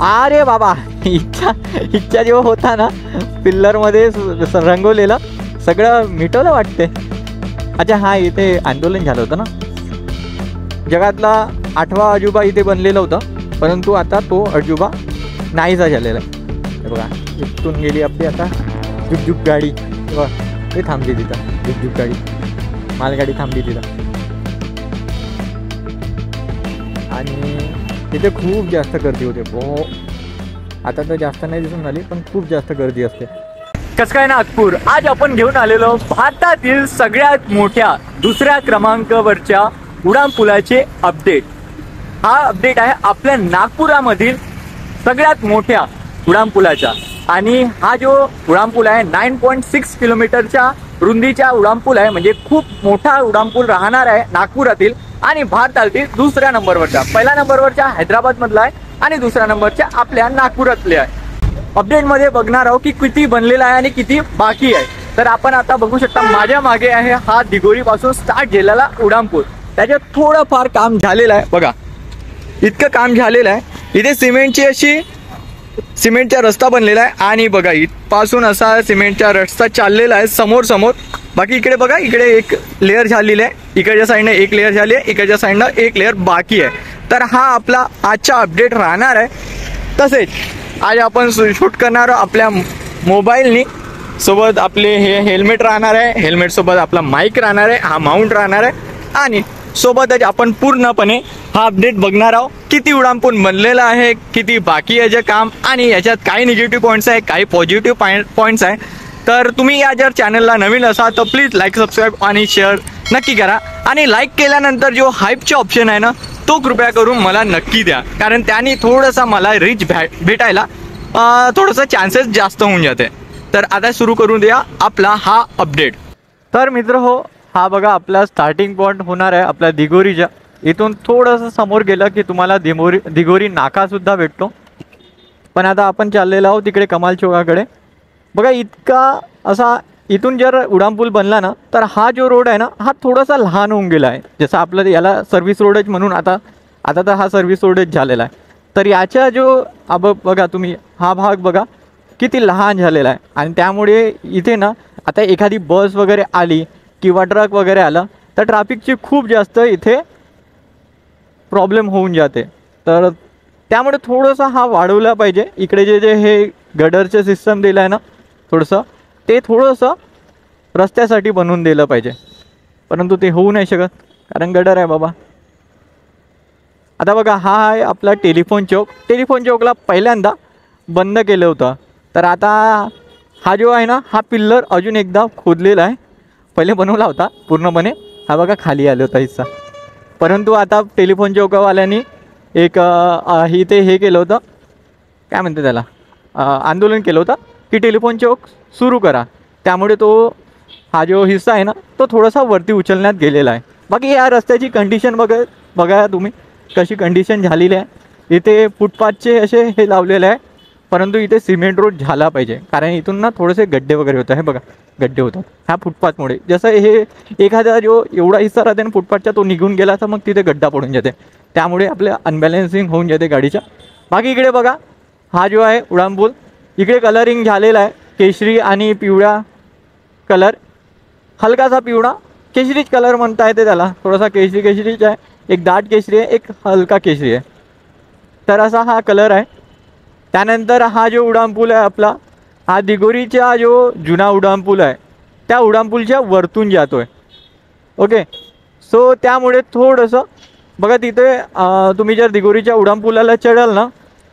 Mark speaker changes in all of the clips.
Speaker 1: अरे बाबा, इच्छा जेव्हा होता ना पिल्लरमध्ये रंगवलेलं सगळं मिटवलं वाटते. अच्छा, हा इथे आंदोलन झालं होतं ना, जगातला 8वा अजूबा इथे बनलेला होता, परंतु आता तो अजूबा नाहीसा झालेला आहे. हे बघा, इथून गेली आपली आता झुकझुक गाडी. बघा ते थांबली तिथं, झुकझुक गाडी, मालगाडी थांबली तिथं. आणि तिथे खूप जास्त गर्दी होते. आता तर जास्त नाही दिसून आली, पण खूप जास्त गर्दी असते. कसं काय नागपूर, आज आपण घेऊन आलेलो भारतातील सगळ्यात मोठ्या 2ऱ्या क्रमांकावरच्या उड्डाणपुलाचे अपडेट. हा अपडेट आहे आपल्या नागपुरामधील सगळ्यात मोठ्या उड्डाणपुलाचा. आणि हा जो उड्डाणपूल आहे 9.6 किलोमीटरच्या रुंदीचा उड्डाणपूल आहे. म्हणजे खूप मोठा उड्डाणपूल राहणार आहे नागपुरातील आणि भारतातील 2ऱ्या नंबरवरचा. पहिल्या नंबरवरच्या हैदराबाद मधला आहे आणि 2ऱ्या नंबरच्या आपल्या नागपुरातले आहे. अपडेटमध्ये बघणार आहोत की किती बनलेला आहे आणि किती बाकी आहे. तर आपण आता बघू शकता माझ्या मागे आहे हा दिघोरी पासून स्टार्ट झालेला उड्डाणपूल. त्याच्यात थोडंफार काम झालेलं आहे. बघा इतकं काम झालेलं आहे. इथे सिमेंटचा रस्ता बनलेला आहे आणि बघा इथपासून असा सिमेंटचा रस्ता चाललेला आहे समोर. बाकी इकडे बघा, इकडे एक लेअर झालेली आहे, इकडच्या साईडने एक लेअर झाली आहे, इकडच्या साईडनं एक लेअर बाकी आहे. तर हा आपला आजचा अपडेट राहणार आहे. तसेच आज आपण शूट करणार आपल्या मोबाईलनी. सोबत आपले हे हेल्मेट राहणार आहे, हेल्मेट सोबत आपला माईक राहणार आहे, हा माउंट राहणार आहे. आणि सोबतच आपण पूर्णपणे हा अपडेट बघणार आहोत. किती उड्डाणपूल बनलेला आहे, किती बाकी आहे जे काम, आणि याच्यात काही निगेटिव्ह पॉईंट्स आहे, काही पॉझिटिव्ह पॉईंट्स आहे. तर तुम्ही या जर चॅनलला नवीन असाल तर प्लीज लाईक, सबस्क्राईब आणि शेअर नक्की करा. आणि लाईक केल्यानंतर जो हाईपचे ऑप्शन आहे ना तो कृपया करून मला नक्की द्या, कारण त्याने थोडंसं मला रीच भेटायला थोडंसं चान्सेस जास्त होऊन जाते. तर आता सुरू करून द्या आपला हा अपडेट. तर मित्र हो, हा बघा आपला स्टार्टिंग पॉईंट होणार आहे आपल्या दिघोरीच्या. इथून थोडंसं समोर गेलं की तुम्हाला दिघोरी नाकासुद्धा भेटतो. पण आता आपण चाललेलो आहोत तिकडे कमाल चौकाकडे. बघा इतका असा इथून जर उड्डाणपूल बनला ना तर हा जो रोड आहे ना हा थोडासा लहान होऊन गेला आहे. जसं आपलं याला सर्व्हिस रोडच म्हणून आता तर हा सर्व्हिस रोडच झालेला आहे. तर याच्या जो बघा तुम्ही हा भाग बघा किती लहान झालेला आहे. आणि त्यामुळे इथे ना आता एखादी बस वगैरे आली किंवा ट्रक वगैरे आला तर ट्रॅफिकची खूप जास्त इथे प्रॉब्लेम होऊन जाते. तर त्यामुळे थोडंसं हा वाढवला पाहिजे. इकडे जे हे गडरचे सिस्टम दिलं आहे ना थोडंसं, ते थोडंसं रस्त्यासाठी बनवून दिलं पाहिजे. परंतु ते होऊ नाही शकत कारण गडर आहे बाबा. आता बघा हा आहे आपला टेलिफोन चौकला पहिल्यांदा बंद केलं होतं. तर आता हा जो आहे ना हा पिल्लर अजून एकदा खोदलेला आहे. पहिले बनवला होता पूर्णपणे, हा बघा खाली आला होता हिस्सा. परंतु आता टेलिफोन चौकावाल्यांनी एक इथे हे केलं होतं, काय म्हणते त्याला, आंदोलन केलं होतं की टेलिफोन चौक सुरू करा. त्यामुळे तो हा जो हिस्सा आहे ना तो थोडासा वरती उचलण्यात गेलेला आहे. बाकी या रस्त्याची कंडिशन बघा तुम्ही कशी कंडिशन झालेली आहे. इथे फुटपाथचे असे हे लावलेले आहे, परंतु इथे सिमेंट रोड झाला पाहिजे, कारण इथून ना थोडेसे गड्डे वगैरे होतात. हे बघा गड्डे होतात ह्या फुटपाथमुळे. जसं हे एखादा जो एवढा हिस्सा राहते ना फुटपाथचा तो निघून गेला तर मग तिथे गड्डा पडून जाते, त्यामुळे आपल्या अनबॅलेन्सिंग होऊन जाते गाडीच्या. बाकी इकडे बघा हा जो आहे उड्डाणपूल, इकडे कलरिंग झालेला आहे केशरी आणि पिवळा कलर, हलकासा पिवळा केशरीच कलर म्हणता येते त्याला. थोडासा केशरीच आहे, एक दाट केशरी आहे, एक हलका केशरी आहे. तर असा हा कलर आहे. त्यानंतर हा जो उड्डाणपूल आहे आपला, हा दिघोरीचा जो जुना उड्डाणपूल आहे त्या उड्डाणपूलच्या वरतून जातो आहे. ओके, सो त्यामुळे थोडंसं बघा तिथे तुम्ही जर दिघोरीच्या उड्डाणपुलाला चढाल ना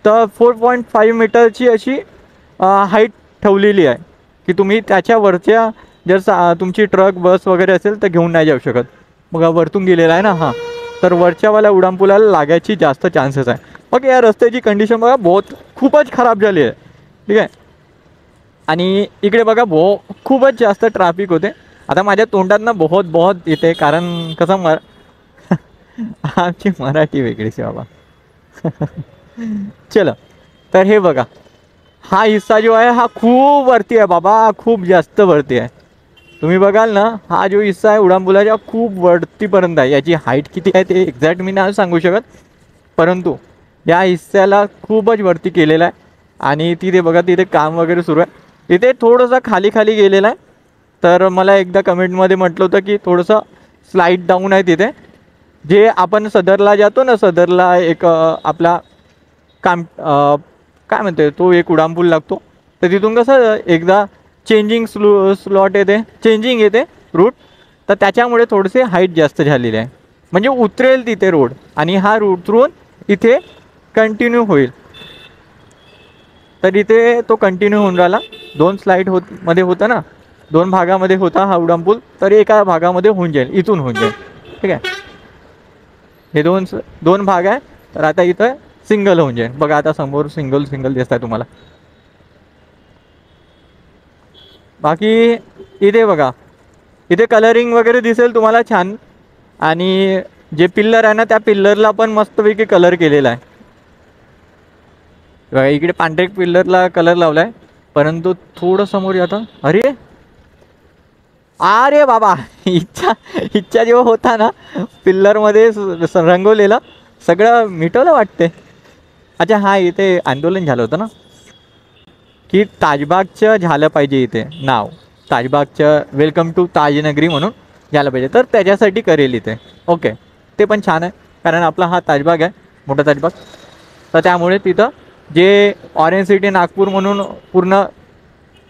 Speaker 1: तर 4.5 मीटरची अशी हाईट ठेवलेली आहे की तुम्ही त्याच्यावरच्या जर तुमची ट्रक बस वगैरे असेल तर घेऊन नाही जाऊ शकत. बघा वरतून गेलेला आहे ना हा, तर वरच्यावाल्या उड्डाणपुलाला लागायची जास्त चान्सेस आहे. ओके, या रस्त्याची कंडिशन बघा खूपच खराब झाली आहे. ठीक आहे. आणि इकडे बघा खूपच जास्त ट्रॅफिक होते. आता माझ्या तोंडातनं बहुत येते, कारण कसं आमची मराठी वेगळीच आहे बाबा. चलो, तर हे बघा हा हिस्सा जो आहे हा खूप वरती आहे बाबा, खूप जास्त वरती आहे. तुम्ही बघाल ना हा जो हिस्सा आहे उड्डाणपुलाच्या खूप वरतीपर्यंत आहे. याची हाईट किती आहे ते एक्झॅक्ट मी नाही सांगू शकत, परंतु या हिस्स्याला खूपच वरती केलेला आहे आणि तिथे बघा तिथे काम वगैरे सुरू आहे. इथे थोडंसं खाली खाली गेलेलं आहे. तर मला एकदा कमेंटमध्ये म्हटलं होतं की थोडंसं स्लाईड डाऊन आहे तिथे. जे आपण सदरला जातो ना, सदरला एक आपला काम काय म्हणते तो एक उड्डाणपूल लागतो. तर तिथून कसं एकदा चेंजिंग स्लॉट येते, चेंजिंग येते रूट. तर त्याच्यामुळे थोडेसे हाईट जास्त झालेली आहे. म्हणजे उतरेल तिथे रोड आणि हा रूट उतरून इथे कंटिन्यू होईल. तर इथे तो कंटिन्यू होऊन राहिला. 2 स्लाईड मध्ये होता ना, 2 भागामध्ये होता हा उड्डाणपूल. तर एका भागामध्ये होऊन जाईल, इथून होऊन जाईल. ठीक आहे, हे दोन भाग आहे. तर आता इथं सिंगल होऊन जाईल. बघा आता समोर सिंगल दिसत आहे तुम्हाला. बाकी इथे बघा, इथे कलरिंग वगैरे दिसेल तुम्हाला छान. आणि जे पिल्लर आहे ना, त्या पिल्लरला पण मस्तपैकी कलर केलेला आहे. बघा इकडे पांढरे पिल्लरला कलर लावला आहे. परंतु थोडं समोर आता अरे बाबा, इच्छा जेव्हा होता ना पिल्लरमध्ये रंगवलेलं सगळं मिटवलं वाटते. अच्छा हां, इथे आंदोलन झालं होतं ना की ताजबागचं झालं पाहिजे इथे नाव, ताजबागचं वेलकम टू ताजनगरी म्हणून झालं पाहिजे. तर त्याच्यासाठी करेल इथे. ओके, ते पण छान आहे कारण आपला हा ताजबाग आहे, मोठा ताजबाग. तर त्यामुळे तिथं जे ऑरेंज सिटी नागपूर म्हणून पूर्ण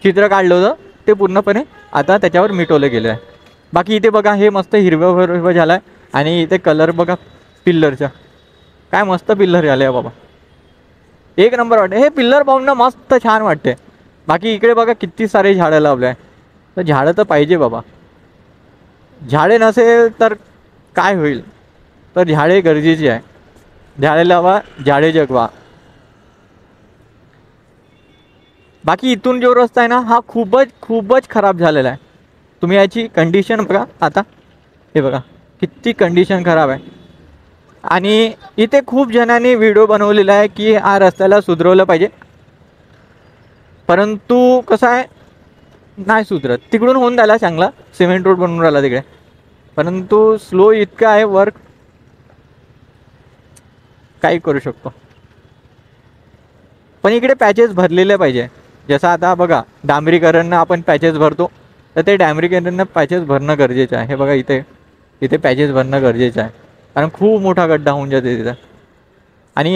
Speaker 1: चित्र काढलं होतं ते पूर्णपणे आता त्याच्यावर मिटवलं गेलं आहे. बाकी इथे बघा हे मस्त हिरवं झालं आहे. आणि इथे कलर बघा पिल्लरचा, काय मस्त पिल्लर झाले आहे बाबा, एक नंबर वाटते. हे पिल्लर पाहून ना मस्त छान वाटते. बाकी इकडे बघा किती सारे झाडं लावले आहे. तर झाडं तर पाहिजे बाबा, झाडे नसेल तर काय होईल. तर झाडे गरजेची आहे. झाडे लावा, झाडे जगवा. बाकी इथून जो रस्ता आहे ना हा खूपच खराब झालेला आहे. तुम्ही याची कंडिशन बघा आता, हे बघा किती कंडिशन खराब आहे. आणि इथे खूप जणांनी व्हिडिओ बनवलेला आहे की हा रस्त्याला सुधरवलं पाहिजे. परंतु कसं आहे, नाही सुधरत. तिकडून होऊन राहिला चांगला, सिमेंट रोड बनवून राहिला तिकडे. परंतु स्लो इतकं आहे वर्क, काही करू शकतो. पण इकडे पॅचेस भरलेले पाहिजे. जसं आता बघा डांबरीकरणनं आपण पॅचेस भरतो, तर ते डांबरीकरणनं पॅचेस भरणं गरजेचं आहे. हे बघा इथे पॅचेस भरणं गरजेचं आहे कारण खूप मोठा गड्डा होऊन जाते तिथं. आणि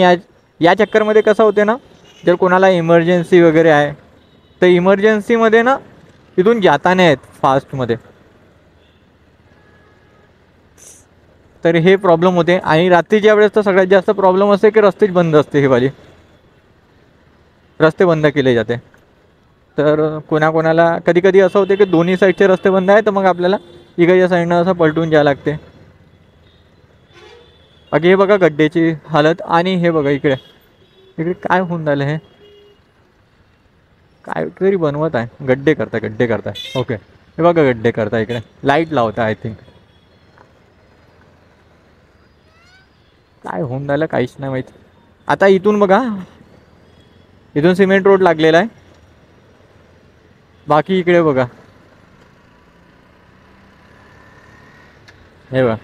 Speaker 1: या चक्करमध्ये कसं होते ना, जर कोणाला इमर्जन्सी वगैरे आहे तर इमर्जन्सीमध्ये ना इथून जाता नाही आहेत फास्टमध्ये. तर हे प्रॉब्लेम होते. आणि रात्रीच्या वेळेस तर सगळ्यात जास्त प्रॉब्लेम असते की रस्तेच बंद असते. हे वाले रस्ते बंद केले जाते. तर कोणाला कधी असं होते की दोन्ही साईडचे रस्ते बंद आहे, तर मग आपल्याला इकडच्या साईडनं असं पलटून जायला लागते. बाकी हे बघा गड्ड्याची हालत. आणि हे बघा इकडे काय होऊन राहिलं, हे काय तरी बनवत आहे, गड्डे करताय. ओके, हे बघा गड्डे करताय, इकडे लाईट लावता आय थिंक. काय होऊन राहिलं काहीच नाही माहीत. आता इथून बघा, इथून सिमेंट रोड लागलेला आहे. बाकी इकडे बघा, हे बघा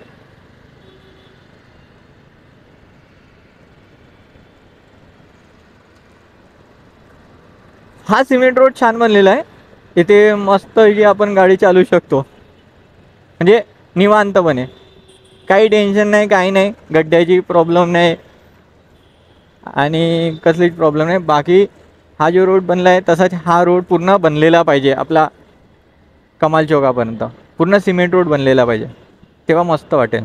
Speaker 1: हा सिमेंट रोड छान बनलेला आहे. इथे मस्त आपण गाडी चालू शकतो, म्हणजे निवांतपणे, काही टेन्शन नाही, काही नाही, गड्ड्याची प्रॉब्लेम नाही आणि कसलीच प्रॉब्लेम नाही. बाकी हा जो रोड बनला आहे तसाच हा रोड पूर्ण बनलेला पाहिजे. आपला कमाल चौकापर्यंत पूर्ण सिमेंट रोड बनलेला पाहिजे, तेव्हा मस्त वाटेल.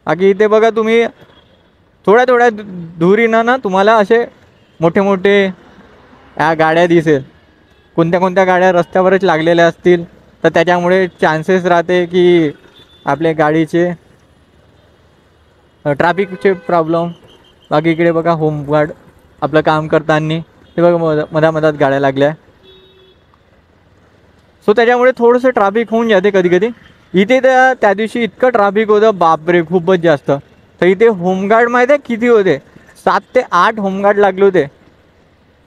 Speaker 1: बाकी इथे बघा तुम्ही थोड्या दुरीनं ना तुम्हाला असे मोठे या गाड्या दिसेल. कोणत्या गाड्या रस्त्यावरच लागलेल्या असतील, तर त्याच्यामुळे चान्सेस राहते की आपल्या गाडीचे ट्रॅफिकचे प्रॉब्लेम. बाकी इकडे बघा होमगार्ड आपलं काम करताना, हे बघा मधात गाड्या लागल्या. सो त्याच्यामुळे थोडंसं ट्रॅफिक होऊन जाते कधी. इथे तर त्या दिवशी इतकं ट्रॅफिक होतं, बापरे खूपच जास्त. तर इथे होमगार्ड माहीत आहे किती होते, 7 ते 8 होमगार्ड लागले होते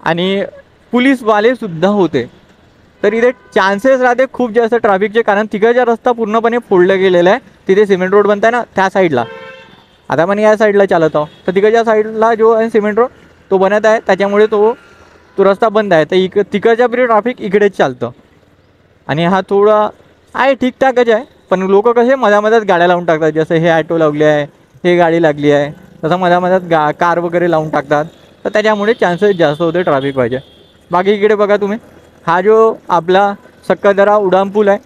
Speaker 1: आणि पोलीसवाले सुद्धा होते. तर इथे चान्सेस राहते खूप जास्त ट्रॅफिकचे, कारण तिकडचा रस्ता पूर्णपणे फोडला गेलेला आहे. तिथे सिमेंट रोड बनत आहे ना त्या साईडला, आता आपण या साईडला चालत आहोत, तर तिकडच्या साईडला जो आहे सिमेंट रोड तो बनत आहे, त्याच्यामुळे तो रस्ता बंद आहे. तर तिकडच्या बरी ट्रॅफिक इकडेच चालतं. आणि हा थोडा आहे ठीकठाकच आहे, पण लोक कसे मधामधात गाड्या लावून टाकतात. जसं हे ॲटो लावली आहे, हे गाडी लागली आहे, तसं मधामधात कार वगैरे लावून टाकतात. तर त्याच्यामुळे चान्सेस जास्त होते ट्रॅफिक व्हायचे. बाकी इकडे बघा तुम्ही, हा जो आपला सक्कादरा उड्डाणपूल आहे,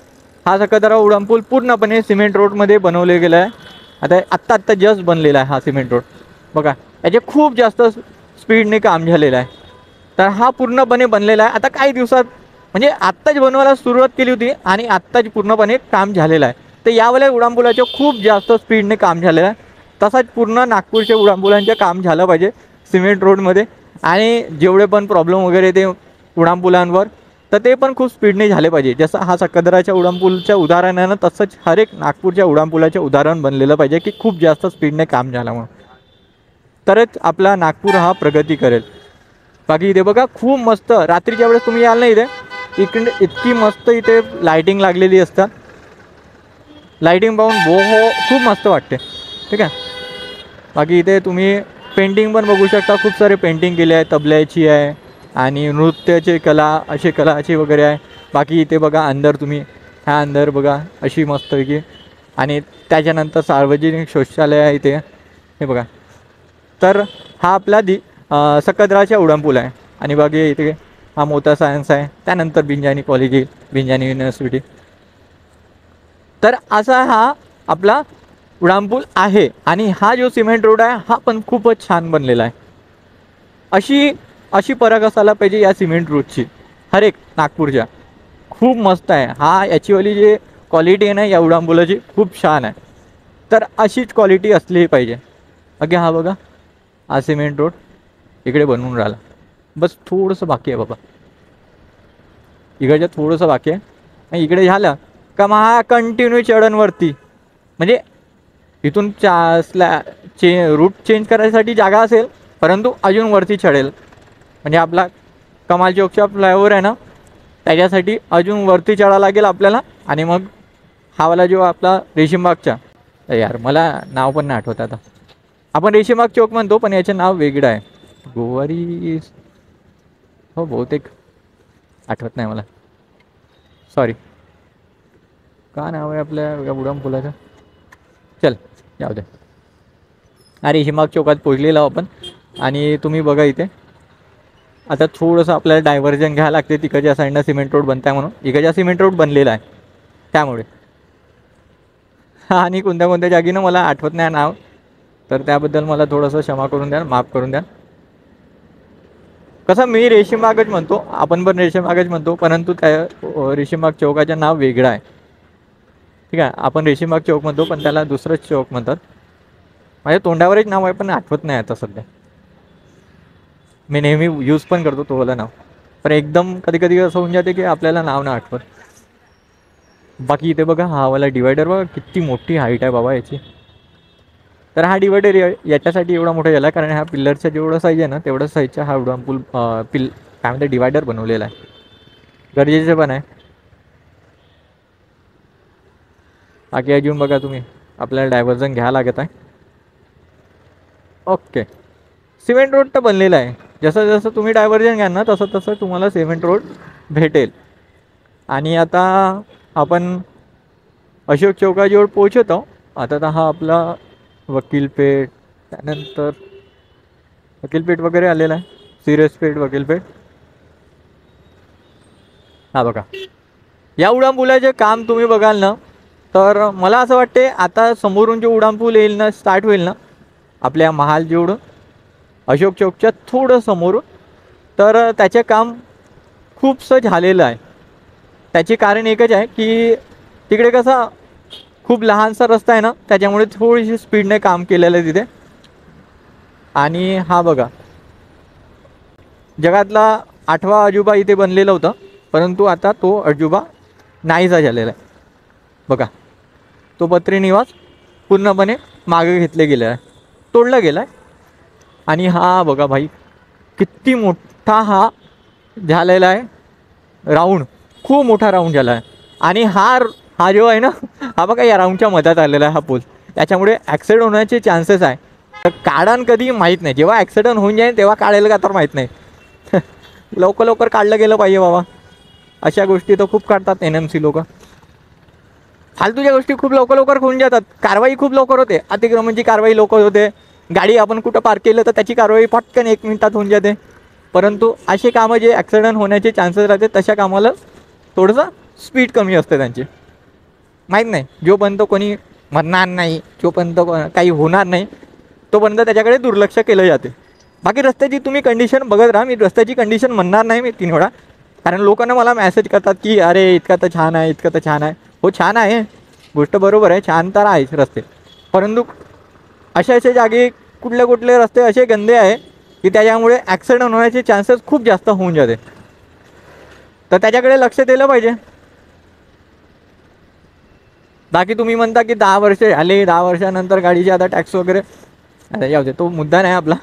Speaker 1: हा सक्कादरा उड्डाणपूल पूर्णपणे सिमेंट रोडमध्ये बनवले गेला आहे. आत्ता जस्ट बनलेला आहे हा सिमेंट रोड. बघा याचे खूप जास्त स्पीडने काम झालेलं आहे. तर हा पूर्णपणे बनलेला आहे. आता काही दिवसात म्हणजे आत्ताच बनवायला सुरुवात केली होती आणि आत्ताच पूर्णपणे काम झालेलं आहे. तर यावेळेला उड्डाणपुलाचं खूप जास्त स्पीडने काम झालेलं आहे. तसाच पूर्ण नागपूरच्या उड्डाणपुलांचं काम झालं पाहिजे सिमेंट रोडमध्ये. आणि जेवढे पण प्रॉब्लेम वगैरे ते उड्डाणपुलांवर, तर ते पण खूप स्पीडने झाले पाहिजे. जसं हा सक्कादराच्या उड्डाणपूलच्या उदाहरणानं तसंच हर एक नागपूरच्या उड्डाणपुलाचं उदाहरण बनलेलं पाहिजे की खूप जास्त स्पीडने काम झालं म्हणून, तरच आपला नागपूर हा प्रगती करेल. बाकी इथे बघा खूप मस्त, रात्रीच्या वेळेस तुम्ही याल ना इथे, इकडे इतकी मस्त इथे लाईटिंग लागलेली असतात. लाईटिंग पाहून खूप मस्त वाटते. ठीक आहे. बाकी इथे तुम्ही पेंटिंग पण बघू शकता, खूप सारे पेंटिंग केले आहे. तबल्याची आहे आणि नृत्याची कलाची वगैरे आहे. बाकी इथे बघा अंदर तुम्ही, ह्या अंदर बघा अशी मस्तपैकी. आणि त्याच्यानंतर सार्वजनिक शौचालय आहे इथे, हे बघा. तर हा आपला सक्कादराचा उड्डाणपूल आहे. आणि बाकी इथे हा मोठा सायन्स आहे, त्यानंतर बिंजानी कॉलेज येईल, बिंजानी युनिव्हर्सिटी. तर असा हा आपला उड्डाणपूल आहे. आणि हा जो सिमेंट रोड आहे हा पण खूपच छान बनलेला आहे. अशी परग असायला पाहिजे या सिमेंट रोडची हर एक नागपूरच्या. खूप मस्त आहे हा, याचीवाली जी क्वालिटी आहे ना या उड्डाणपुलाची खूप छान आहे. तर अशीच क्वालिटी असली पाहिजे. बाकी हा बघा, हा सिमेंट रोड इकडे बनवून राहिला. बस थोडंसं बाकी आहे बाबा, इकडच्या थोडंसं बाकी आहे. आणि इकडे झालं का मग हा कंटिन्यू चढणवरती, म्हणजे इथून रूट चेंज करायसाठी जागा असेल, परंतु अजून वरती चढेल. म्हणजे आपला कमाल चौकचा फ्लायओव्हर आहे ना, त्याच्यासाठी अजून वरती चढावं लागेल आपल्याला. आणि मग हावाला जो आपला रेशीमबागचा, यार मला नाव पण नाही आठवत आता, आपण रेशीमबाग चौक म्हणतो पण याचं नाव वेगळं आहे. गोवारी, हो बहुतेक आठवत नाही मला, सॉरी. का नाव आहे आपल्या या उड्डाणपुलाचं, चल जाऊ दे. अरे रेशीमबाग चौकात पोचलेलो आपण. आणि तुम्ही बघा इथे आता थोडंसं आपल्याला डायव्हर्जन घ्यावं लागते, तिकडच्या साईडनं सिमेंट रोड बनत आहे म्हणून. इकडच्या सिमेंट रोड बनलेला आहे त्यामुळे. आणि कोणत्या जागीनं मला आठवत नाही नाव, तर त्याबद्दल मला थोडंसं क्षमा करून द्या, माफ करून द्या. कसं मी रेशीमबागच म्हणतो, आपण पण रेशीमबागच म्हणतो, परंतु त्या रेशीमबाग चौकाचं नाव वेगळं आहे. ठीक आहे. आपण रेशीमबाग चौक म्हणतो पण त्याला दुसरंच चौक म्हणतात. माझ्या तोंडावरच नाव आहे पण आठवत नाही आता सध्या. मी नेहमी यूज पण करतो तो वाला नाव, पण एकदम कधी कधी असं होऊन जाते की आपल्याला नाव नाही आठवत. बाकी इथे बघा हा वाला डिवायडर बघा, किती मोठी हाईट आहे बाबा याची. तर हा डिवायडर याच्यासाठी एवढा मोठा झाला कारण ह्या पिल्लरचा जेवढा साईज आहे ना तेवढा साईजचा हा उड्डाणपूल काय म्हणते डिवायडर बनवलेला आहे. गरजेचं पण आहे. बाकी अजून बघा तुम्ही, आपल्याला डायव्हर्जन घ्यावं लागत आहे. ओके. सिमेंट रोड तर बनलेला आहे. जसं जसं तुम्ही डायव्हर्जन घ्याल ना तसं तसं तुम्हाला सिमेंट रोड भेटेल. आणि आता आपण अशोक चौकाजवळ पोहोचतो. आता तर हा आपला वकीलपेठ, त्यानंतर वकीलपेठ वगैरे आलेला आहे, सिरसपेठ, वकीलपेठ. हा बघा, या उड्डाणपुलाचे काम तुम्ही बघाल ना तर मला असं वाटते आता समोरून जो उड्डाणपूल येईल ना, स्टार्ट होईल ना आपल्या महाल जेवढं अशोक चौकच्या थोडं समोरून, तर त्याचे काम खूपसं झालेलं आहे. त्याचे कारण एकच आहे की तिकडे कसा खूप लहानसा रस्ता आहे ना, त्याच्यामुळे थोडीशी स्पीडने काम केलेलं आहे तिथे. आणि हा बघा, जगातला 8वा अजूबा इथे बनलेला होता, परंतु आता तो अजूबा नाहीसा झालेला आहे. बघा, तो पत्री निवास पूर्णपणे मागे घेतले गेले आहे, तोडला गेला आहे. आणि हा बघा भाई, किती मोठा हा झालेला आहे राऊंड, खूप मोठा राऊंड झाला आहे. आणि हा जो आहे ना, हा बघा या राऊंडच्या मधात आलेला आहे हा पूल. त्याच्यामुळे ॲक्सिडेंट होण्याचे चान्सेस आहे. तर काढण कधी माहीत नाही, जेव्हा ॲक्सिडेंट होऊन जाईल तेव्हा काढायला का तर माहीत नाही. लवकर लवकर काढलं गेलं पाहिजे बाबा. अशा गोष्टी तर खूप काढतात NMC लोक. फालतूच्या गोष्टी खूप लवकर लवकर होऊन जातात. कारवाई खूप लवकर होते. अतिक्रमणची कारवाई लवकर होते. गाडी आपण कुठं पार्क केलं तर त्याची कारवाई पटकन 1 मिनिटात होऊन जाते. परंतु असे कामं जे ॲक्सिडेंट होण्याचे चान्सेस राहते तशा कामाला थोडंसं स्पीड कमी असते त्यांची. माहीत नाही, जोपर्यंत कोणी म्हणणार नाही, जोपर्यंत काही होणार नाही तोपर्यंत त्याच्याकडे दुर्लक्ष केलं जाते. बाकी रस्त्याची तुम्ही कंडिशन बघत राहा. मी रस्त्याची कंडिशन म्हणणार नाही मी 3 वेळा, कारण लोकांना मला मेसेज करतात की अरे इतका तर छान आहे, इतकं तर छान आहे. हो छान आहे, गोष्ट बरोबर आहे, छान तर आहेच रस्ते. परंतु असे जागे कुठले रस्ते असे गंदे आहे की त्याच्यामुळे ॲक्सिडेंट होण्याचे चान्सेस खूप जास्त होऊन जाते. तर त्याच्याकडे लक्ष दिलं पाहिजे. बाकी तुम्ही म्हणता की 10 वर्ष झाले, 10 वर्षानंतर गाडीचे आता टॅक्स वगैरे, अरे जाऊ दे, तो मुद्दा नाही आपला.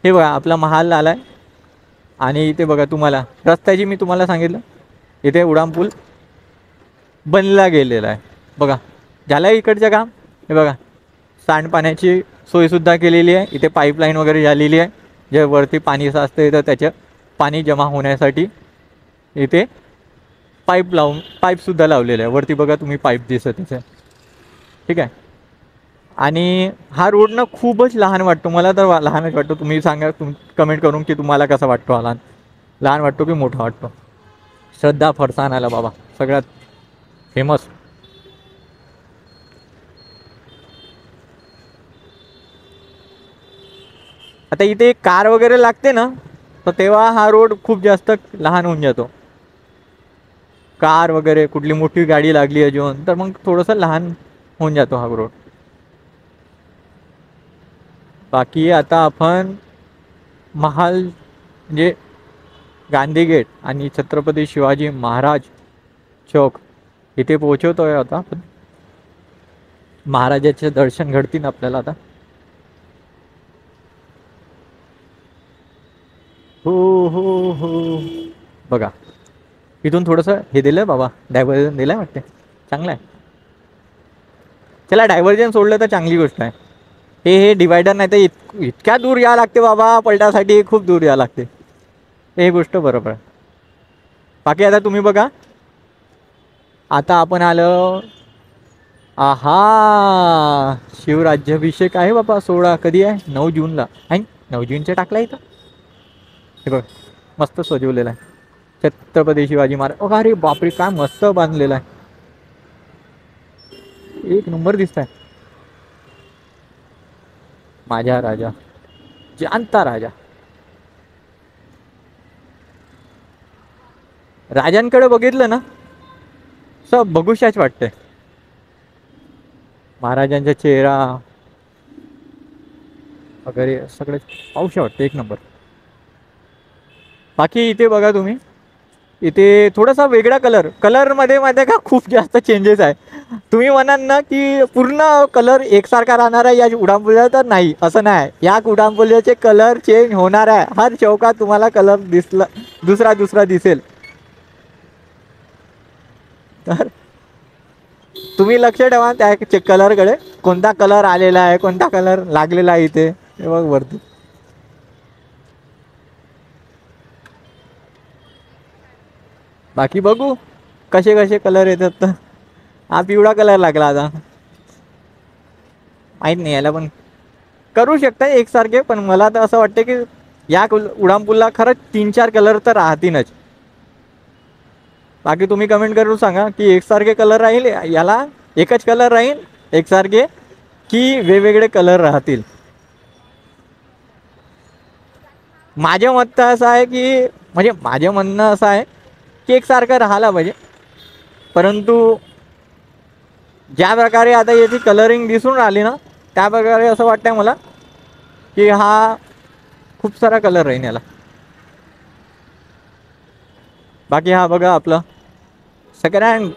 Speaker 1: हे बघा आपला महाल आला आहे आणि इथे बघा तुम्हाला रस्त्याची मी तुम्हाला सांगितलं, इथे उड्डाणपूल बनला गेलेला आहे. बघा झालं आहे इकडचं काम. हे बघा सांडपाण्याची सोयसुद्धा केलेली आहे. इथे पाईपलाईन वगैरे झालेली आहे. जे वरती पाणी साचते तर त्याचं पाणी जमा होण्यासाठी इथे पाईपसुद्धा लावलेलं आहे. वरती बघा तुम्ही पाईप दिसत त्याचं, ठीक आहे. आणि हा रोड ना खूपच लहान वाटतो मला तर, लहानच वाटतो. तुम्ही सांगा कमेंट करून की तुम्हाला कसा वाटतो हा लहान वाटतो की मोठा वाटतो. श्रद्धा फरसाणाला बाबा सगळ्यात फेमस. आता इथे कार वगैरे लागते ना तर तेव्हा हा रोड खूप जास्त लहान होऊन जातो. कार वगैरे कुठली मोठी गाडी लागली अजून तर मग थोडंसं लहान होऊन जातो हा रोड. बाकी आता आपण महाल म्हणजे गांधी गेट आणि छत्रपती शिवाजी महाराज चौक इथे पोहोचवतोय आता आपण. महाराजाचे दर्शन घडतील आपल्याला आता. हो हो हो बघा इथून थोडंसं हे दिलं बाबा, डायव्हर्जन दिलं आहे वाटते, चांगलं आहे. चला डायव्हर्जन सोडलं तर चांगली गोष्ट आहे. हे डिवायडर नाही तर इतक्या दूर यावं लागते बाबा, पलटासाठी खूप दूर यावं लागते. हे गोष्ट बरोबर आहे. बाकी आता तुम्ही बघा, आता आपण आलो, आहा शिवराज्याभिषेक आहे बाबा. 16 कधी आहे? 9 जूनला आहे. 9 जूनचे टाकला इथं. हे बघ मस्त सजवलेलं आहे छत्रपती शिवाजी महाराज. अरे बापरे काय मस्त बांधलेलं आहे, एक नंबर दिसत आहे. माझा राजा, जाणता राजा. राजांकडे बघितलं ना सब बघूशाच वाटतंय. महाराजांचा चेहरा वगैरे सगळे पाहूशा वाटतं, एक नंबर. बाकी इथे बघा तुम्ही, इथे थोडासा वेगळा कलरमध्ये माहिती आहे का खूप जास्त चेंजेस आहे. तुम्ही म्हणाल ना की पूर्ण कलर एकसारखा राहणार आहे या उड्डाणपुलाचा, तर नाही, असं नाही. या उड्डाणपुलाचे कलर चेंज होणार आहे. हर चौकात तुम्हाला कलर दुसरा दिसेल. तर तुम्ही लक्ष ठेवा त्या कलरकडे, कोणता कलर आलेला आहे, कोणता कलर लागलेला आहे इथे. हे बघ वरती. बाकी बघू कसे कलर येतात. तर हा पिवळा कलर लागला आता, माहीत नाही. याला पण करू शकता एकसारखे, पण मला तर असं वाटतं की या उड्डाणपूलला खरंच 3-4 कलर तर राहतीलच. बाकी तुम्ही कमेंट करून सांगा की एकसारखे कलर राहील, याला एकच कलर राहील एकसारखे की वेगवेगळे कलर राहतील. माझं मत असं आहे की, म्हणजे माझं म्हणणं असं आहे की एकसारखं राहायला पाहिजे. परंतु ज्या प्रकारे आता याची कलरिंग दिसून राहिली ना त्या प्रकारे असं वाटतंय मला की हा खूप सारा कलर राहील याला. बाकी हा बघा आपलं सेकंड हँड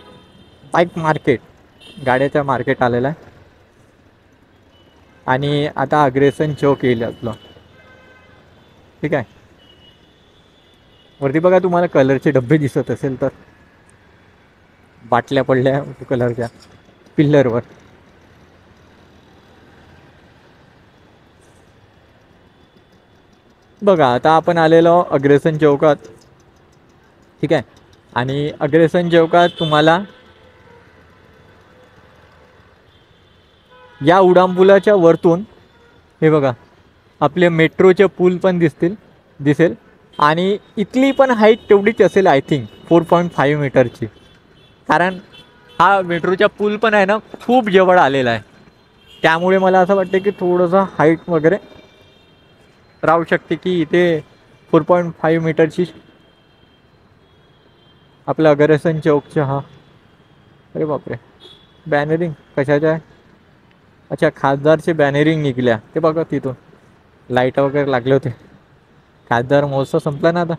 Speaker 1: बाईक मार्केट, गाड्याचं मार्केट आलेलं आहे. आणि आता अग्रेसन चौक येईल आपलं, ठीक आहे. वरती बघा तुम्हाला कलरचे डब्बे दिसत असेल तर, बाटल्या पडल्या कलरच्या पिल्लरवर. बघा आता आपण आलेलो अग्रेसन चौकात, ठीक आहे. आणि अग्रेसन चौकात तुम्हाला या उड्डाणपुलाच्या वरतून हे बघा आपले मेट्रोचे पूल पण दिसेल. आणि इथली पण हाईट तेवढीच असेल आय थिंक 4.5 मीटरची, कारण हा मेट्रोचा पूल पण आहे ना खूप जवळ आलेला आहे. त्यामुळे मला असं वाटतं की थोडंसं हाईट वगैरे राहू शकते की इथे 4.5 मीटरची आपलं अग्रेसन चौकच्या. हा अरे बापरे, बॅनरिंग कशाच्या आहे? अच्छा, खासदारचे बॅनरिंग निघल्या ते बघा तिथून, लाईट वगैरे लागले होते. खासदार महोत्सव संपला ना आता.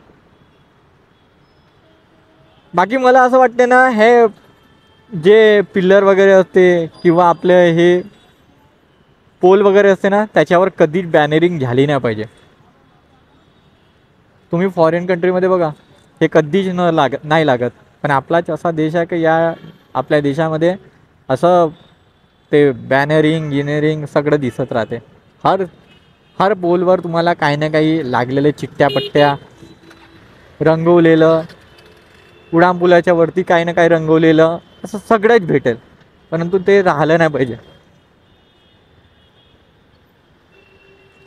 Speaker 1: बाकी मला असं वाटते ना, हे जे पिल्लर वगैरे असते किंवा आपले हे पोल वगैरे असते ना, त्याच्यावर कधीच बॅनरिंग झाली नाही पाहिजे. तुम्ही फॉरेन कंट्रीमध्ये बघा, हे कधीच नाही लागत. पण आपलाच असा देश आहे की या आपल्या देशामध्ये असं ते बॅनरिंग सगळं दिसत राहते. हर हर पोलवर तुम्हाला काही ना काही लागलेले चिठ्ठ्या पट्ट्या, रंगवलेलं, उड्डाणपुलाच्या वरती काही ना काही रंगवलेलं, असं सगळंच भेटेल. परंतु ते राहिलं नाही पाहिजे.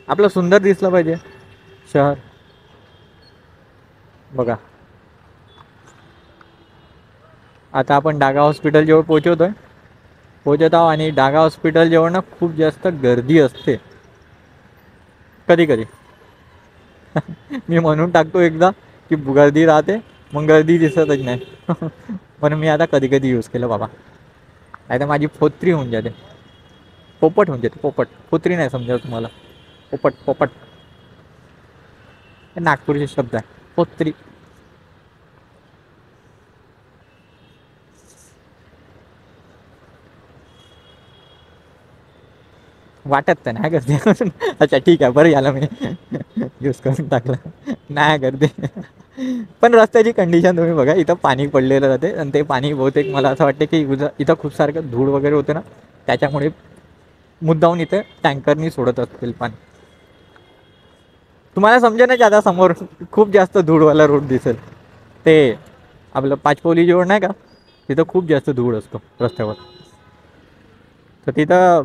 Speaker 1: आपलं सुंदर दिसलं पाहिजे शहर. बघा आता आपण डागा हॉस्पिटल जवळ पोहोचत आहो आणि डागा हॉस्पिटल जवळ ना खूप जास्त गर्दी असते कधी कधी. मी म्हणून टाकतो एकदा की गर्दी राहते, मग गर्दी दिसतच नाही. म्हणून मी आता कधी कधी यूज केलं बाबा, नाही तर माझी फोत्री होऊन जाते, पोपट होऊन जाते. पोपट, फोत्री नाही समजा तुम्हाला, पोपट पोपट हे नागपूरचे शब्द आहे, फोत्री. वाटत तर नाही गर्दी. अच्छा ठीक आहे, बरं झालं मी यूज करून टाकलं. नाही गर्दी. पण रस्त्याची कंडिशन तुम्ही बघा, इथं पाणी पडलेलं राहते आणि ते पाणी बहुतेक मला असं वाटते की इथं खूप सारखं धूळ वगैरे होते ना, त्याच्यामुळे मुद्दाहून इथे टँकरनी सोडत असतील पाणी. तुम्हाला समजेल ना की आता समोर खूप जास्त धूळवाला रोड दिसेल, ते आपलं पाचपोली जवळ नाही का, तिथं खूप जास्त धूळ असतो रस्त्यावर. तर तिथं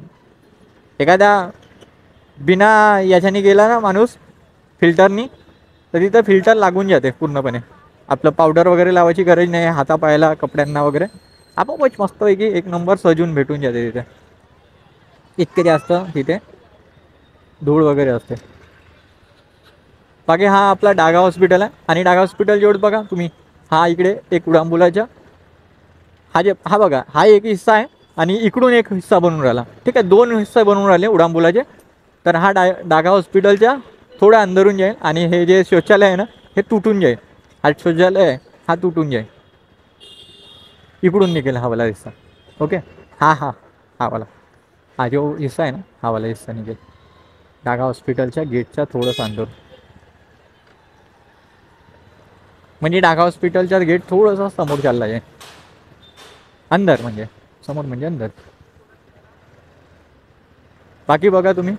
Speaker 1: एखाद्या बिना याच्याने गेला ना माणूस, फिल्टरनी, तर तिथं फिल्टर लागून जाते पूर्णपणे. आपलं पावडर वगैरे लावायची गरज नाही, हातापायाला कपड्यांना वगैरे आपोआपच मस्तपैकी एक नंबर सजून भेटून जाते तिथे. इतके जास्त तिथे धूळ वगैरे असते. बाकी हा आपला डागा हॉस्पिटल आहे, आणि डागा हॉस्पिटल जवळ बघा तुम्ही, हा इकडे एक उड्डाणपुलाच्या हा बघा, हा एक हिस्सा आहे आणि इकडून एक हिस्सा बनून राहिला. ठीक आहे, दोन हिस्से बनवून राहिले उड्डाणपुलाचे. तर हा डागा हॉस्पिटलच्या थोडा अंदरून जाईल आणि हे जे शौचालय आहे ना, हे तुटून जाईल. हा शौचालय आहे, हा तुटून जाईल, इकडून निघेल हा वाला हिस्सा. ओके, हा वाला, हा जो हिस्सा आहे ना, हा वाला हिस्सा निघेल डागा हॉस्पिटलच्या गेटच्या थोडंसं अंदर. म्हणजे डागा हॉस्पिटलच्या गेट थोडंसं समोर चालला आहे, अंदर म्हणजे समोर म्हणजे अंदर. बाकी बघा तुम्ही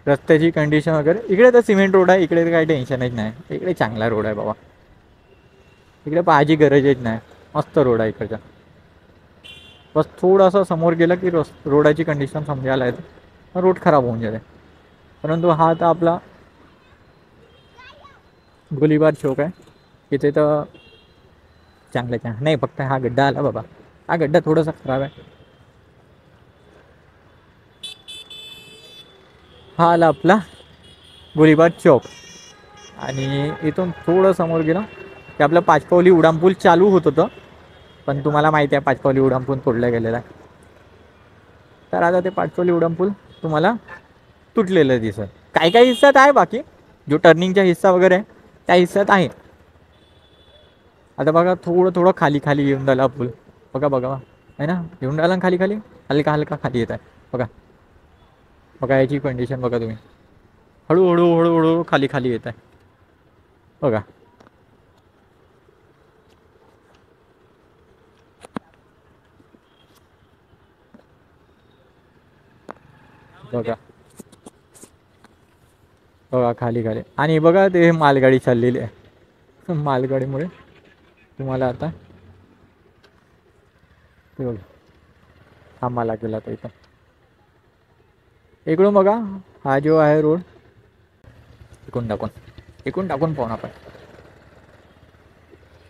Speaker 1: रस्त्याची कंडिशन वगैरे, इकडे तर सिमेंट रोड आहे, इकडे तर काही टेन्शनच नाही. इकडे चांगला रोड आहे बाबा, इकडे पाहायची गरजच नाही, मस्त रोड आहे इकडचा. बस थोडंसं समोर गेलं की रोडाची कंडिशन समजायला येते, रोड खराब होऊन जाते. परंतु हा आता आपला गोलीबार चौक आहे, इथे तर चांगलं नाही. फक्त हा गड्डा आला बाबा, हा गड्डा थोडासा खराब आहे. हा आला आपला गोलीबार चौक, आणि इथून थोडं समोर गेलं की आपलं पाचपावली उड्डाणपूल चालू होत होतं. पण तुम्हाला माहिती आहे पाचपावली उड्डाणपूल तोडलं गेलेलं आहे. तर आता ते पाचपावली उड्डाणपूल तुम्हाला तुटलेलं दिसत. काही काही हिस्सात आहे, बाकी जो टर्निंगचा हिस्सा वगैरे आहे त्या हिस्सात आहे. आता बघा थोडं थोडं खाली खाली येऊन राहिला पूल, बघा बघा आहे ना, येऊन राहिला खाली खाली, हलका हलका खाली येत आहे. बघा बघा याची कंडिशन बघा तुम्ही, हळूहळू हळूहळू खाली खाली येत आहे बघा. बघा बघा खाली खाली. आणि बघा ते मालगाडी चाललेली आहे. मालगाडीमुळे तुम्हाला आता ते बघा थांबा लागेल आता इथं. इकडून बघा हा जो आहे रोड इकडून टाकून पाहून आपण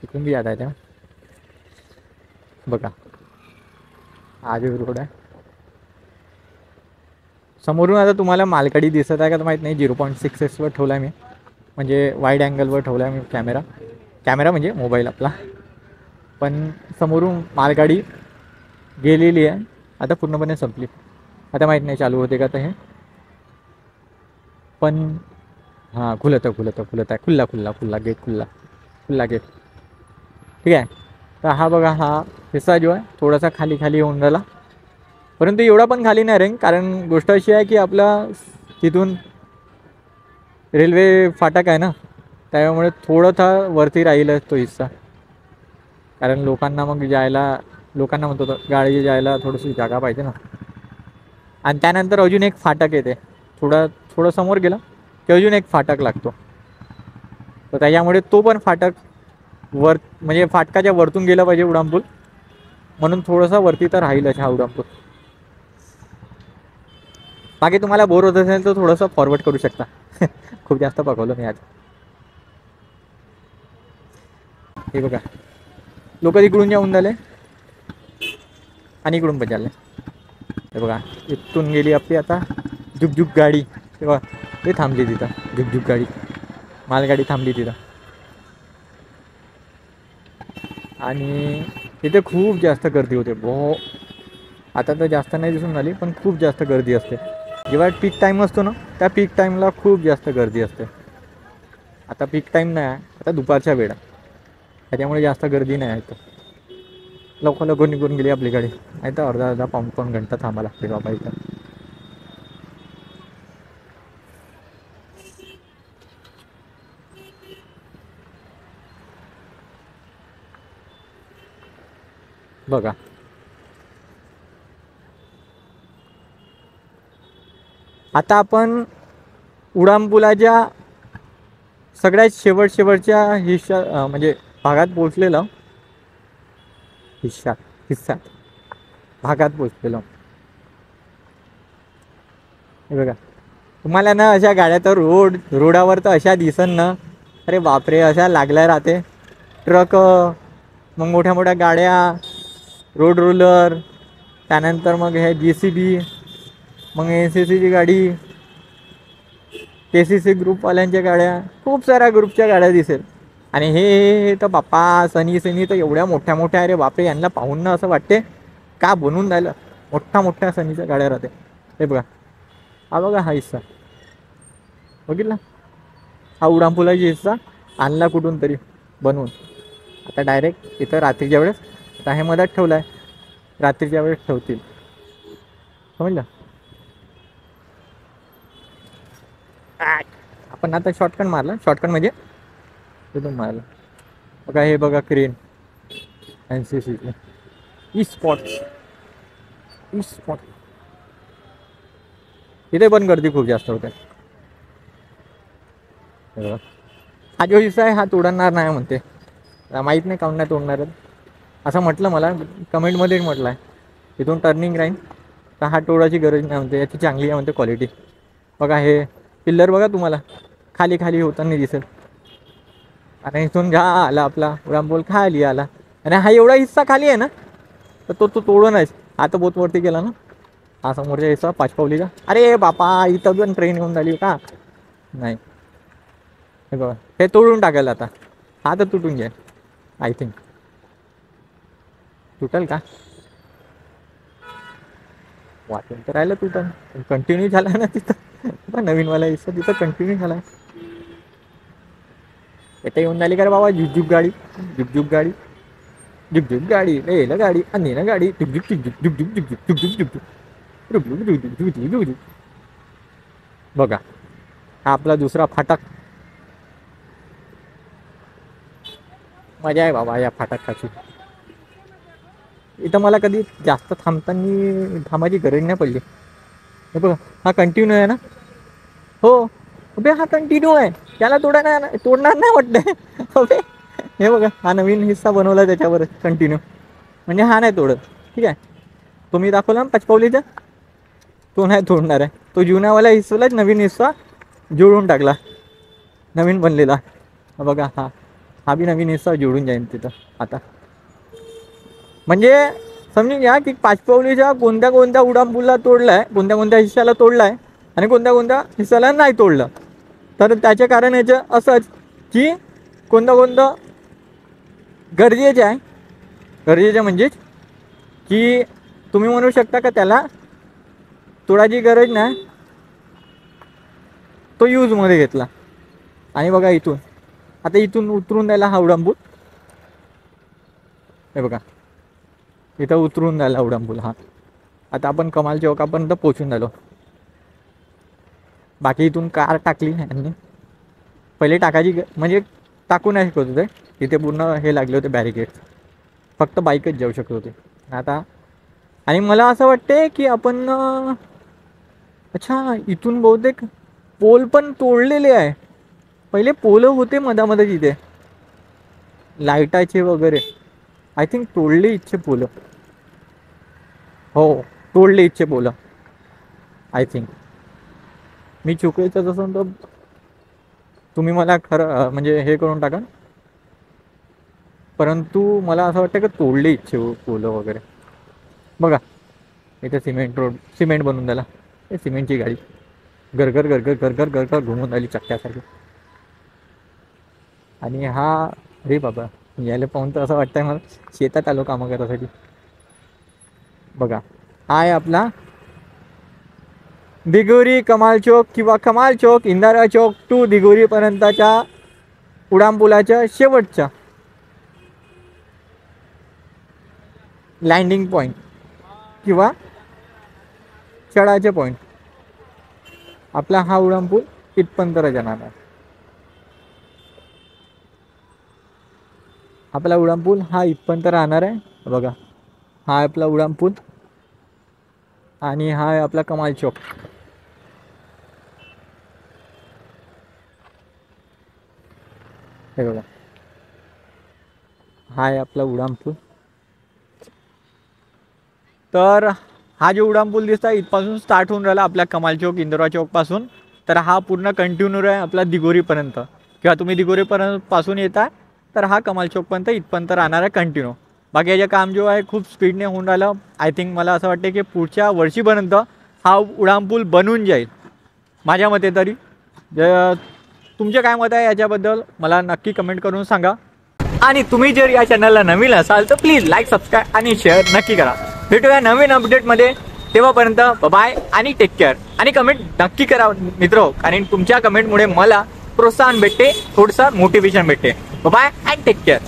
Speaker 1: इकडून बी आता आहे त्या बघा हा जो रोड आहे. समोरून आता तुम्हाला मालगाडी दिसत आहे का तर माहीत नाही. 0.6x वर ठेवला आहे मी, म्हणजे वाईड अँगलवर ठेवला आहे मी कॅमेरा म्हणजे मोबाईल आपला. पण समोरून मालगाडी गेलेली आहे, आता पूर्णपणे संपली. आता माहीत नाही चालू होते का तर हे, पण हां खुलत आहे. खुल्ला गेट. ठीक आहे. तर हा बघा हा हिस्सा जो आहे थोडासा खाली होऊन राहिला, परंतु एवढा पण खाली नाही राहील. कारण गोष्ट अशी आहे की आपला तिथून रेल्वे फाटक आहे ना, त्यामुळे थोडासा वरती राहील तो हिस्सा. कारण लोकांना म्हणतो तर गाडी जायला थोडीशी जागा पाहिजे ना. आणि त्यानंतर अजून एक फाटक येते, थोडं समोर गेलं की अजून एक फाटक लागतो. तर त्याच्यामुळे तो पण फाटक म्हणजे फाटकाच्या वरतून गेला पाहिजे उड्डाणपूल, म्हणून थोडासा वरती तर राहीलच हा उड्डाणपूल. बाकी तुम्हाला बोर होत असेल तर थोडंसं फॉरवर्ड करू शकता. खूप जास्त पकवलं मी आज. हे बघा लोक इकडून जाऊन झाले आणि इकडून पण चालले. हे बघा इथून गेली आपली आता झुकझुक गाडी. तेव्हा ते थांबली तिथं झुकझुक गाडी, मालगाडी थांबली तिथं. आणि तिथे खूप जास्त गर्दी होते. आता तर जास्त नाही दिसून झाली, पण खूप जास्त गर्दी असते. जेव्हा पीक टाईम असतो ना त्या पीक टाईमला खूप जास्त गर्दी असते. आता पीक टाईम नाही आहे, आता दुपारच्या वेळा, त्याच्यामुळे जास्त गर्दी नाही आहे. लवकर निघून गेली आपली गाडी, नाही तर अर्धा पाऊण घंटा थांबा लागते बाबा इथं. बघा आता आपण उड्डाणपुलाच्या सगळ्यात शेवटच्या हिस्सा म्हणजे भागात पोचलेलो. भागात पोचलेलो. हे बघा तुम्हाला ना अशा गाड्या तर रोडावर तर अशा दिसन ना, अरे बापरे, अशा लागल्या राहते. ट्रक, मग मोठ्या गाड्या, रोड रोलर, त्यानंतर मग हे JCB, मग NCCची गाडी, KCC ग्रुपवाल्यांच्या गाड्या, खूप साऱ्या ग्रुपच्या गाड्या दिसेल. आणि हे तर बाप्पा सनी तर एवढ्या मोठ्या अरे बापरे, यांना पाहून ना असं वाटते का बनवून राहिलं. मोठ्या सनीच्या गाड्या राहते. हे बघा हा बघा हा हिस्सा बघितला, हा उड्डाणपुलाचा हिस्सा आणला कुठून तरी बनवून. आता डायरेक्ट इथं रात्रीच्या वेळेस आता हे मधात ठेवला आहे, रात्रीच्या वेळेस ठेवतील, समजलं. आपण आता शॉर्टकट म्हणजे तिथून मारला. बघा हे बघा क्रेन, NCC ई स्पॉट. इथे पण गर्दी खूप जास्त होते. हा जो हिस्सा आहे हा तोडणार नाही म्हणते, माहीत नाही काऊन नाही तोडणार असं म्हटलं मला कमेंटमध्ये म्हटलं आहे. इथून टर्निंग राहील तर हा तोडायची गरज नाही म्हणते, याची चांगली आहे म्हणते क्वालिटी. बघा हे पिल्लर बघा तुम्हाला खाली होताना दिसेल. आणि इथून आला आपला उड्डाणपूल खाली आला. आणि हा एवढा हिस्सा खाली आहे ना, तर तो तोडूनच आता बोत वरती गेला ना. हा समोरचा हिस्सा पाचपावलीचा, अरे बापा इथं पण ट्रेन येऊन झाली का नाही. हे बघा हे तोडून टाकायला आता, हा तर तुटून जाईल. आय थिंक तुटल का, वाटून तर राहिलं तुटन, कंटिन्यू झाला ना तिथं. नवीनवाला हिस्सा तिथं कंटिन्यू झाला. इथे येऊन झाली का रे बाबा झुकझुक गाडी, रेल गाडी, अन्य गाडी, बघा हा आपला दुसरा फाटक. मजा आहे बाबा या फाटकाची. इथं मला कधी जास्त थांबायची गरज नाही पडली. हे बघा हा कंटिन्यू आहे ना. हो अबे हा कंटिन्यू आहे, त्याला तोडणार नाही वाटतंय. अबे हे बघा, हा नवीन हिस्सा बनवला त्याच्यावर कंटिन्यू, म्हणजे हा नाही तोडत. ठीक आहे, तो मी दाखवला ना पचपावलीचा, तो नाही तोडणार आहे. तो जुन्यावाला हिस्सालाच नवीन हिस्सा जोडून टाकला, नवीन बनलेला. बघा हा बी नवीन हिस्सा जोडून जाईल तिथं आता. म्हणजे समजून घ्या की पाचपावलीच्या कोणत्या कोणत्या उड्डाणपूलला तोडलाय, कोणत्या कोणत्या हिस्साला तोडलाय आणि कोणत्या कोणत्या हिस्साला नाही तोडलं. तर त्याचे कारण याचं असंच की कोणतं कोणतं गरजेचं आहे. गरजेचं म्हणजेच की तुम्ही म्हणू शकता का त्याला तोडायची गरज नाही, तो यूजमध्ये घेतला. आणि बघा इथून आता इथून उतरून द्यायला हा उड्डाणपूल, हे बघा इथं उतरून द्यायला उड्डाणपूल हा. आता आपण कमाल चौकापर्यंत पोहोचून झालो. बाकी इथून कार टाकली आणि पहिले टाकायची म्हणजे टाकू नाही शकत होते, तिथे पूर्ण हे लागले होते बॅरिकेड, फक्त बाईकच जाऊ शकत होते आता. आणि मला असं वाटते की आपण अच्छा इथून बहुतेक पोल पण तोडलेले आहे. पहिले पोल होते मधामध्ये तिथे लाईटाचे वगैरे, आय थिंक तोडले इथचे पोल. हो तोडले इथचे पोल आय थिंक. मी चुकायचं तसं तर तुम्ही मला खरं म्हणजे हे करून टाका, परंतु मला असं वाटतं की तोडले इच्छे पोलं वगैरे. बघा इथे सिमेंट रोड, सिमेंट बनवून द्यायला, हे सिमेंटची गाडी गरगर गरगर गरगर गरगर घुमून राहिली चक्क्यासारखी. आणि हा अरे बाबा यायला पाहून तर असं वाटतंय मला शेतात आलो कामं करायसाठी. बघा हा आहे आपला दिगोरी कमाल चौक किंवा कमाल चौक इंदिरा चौक टू दिगोरीपर्यंतच्या उड्डाणपुलाच्या शेवटचा लँडिंग पॉईंट किंवा चढायचे पॉईंट. आपला हा उड्डाणपूल इथपर्यंत जाणार आहे. आपला उड्डाणपूल हा इथपर्यंत राहणार आहे. बघा हा आहे आपला उड्डाणपूल आणि हा आहे आपला कमाल चौक. हे बघा हा आहे आपला उड्डाणपूल. तर हा जो उड्डाणपूल दिसता इथपासून स्टार्ट होऊन राहिला आपल्या कमाल चौक इंदिरा चौकपासून, तर हा पूर्ण कंटिन्यू आहे आपला दिगोरीपर्यंत. किंवा तुम्ही दिगोरीपर्यंत पासून येता तर हा कमाल चौकपर्यंत इथपर्यंत राहणार आहे कंटिन्यू. बाकी याचं काम जो आहे खूप स्पीडने होऊन राहिलं. आय थिंक मला असं वाटते की पुढच्या वर्षीपर्यंत हा उड्डाणपूल बनून जाईल माझ्या मते तरी. तुमचे काय मत आहे याच्याबद्दल मला नक्की कमेंट करून सांगा. आणि तुम्ही जर या चॅनलला नवीन असाल तर प्लीज लाईक, सबस्क्राईब आणि शेअर नक्की करा. भेटूया नवीन अपडेटमध्ये, तेव्हापर्यंत बाय आणि टेक केअर. आणि कमेंट नक्की करा मित्र, कारण तुमच्या कमेंटमुळे मला प्रोत्साहन भेटते, थोडंसं मोटिवेशन भेटते. Bye and take care.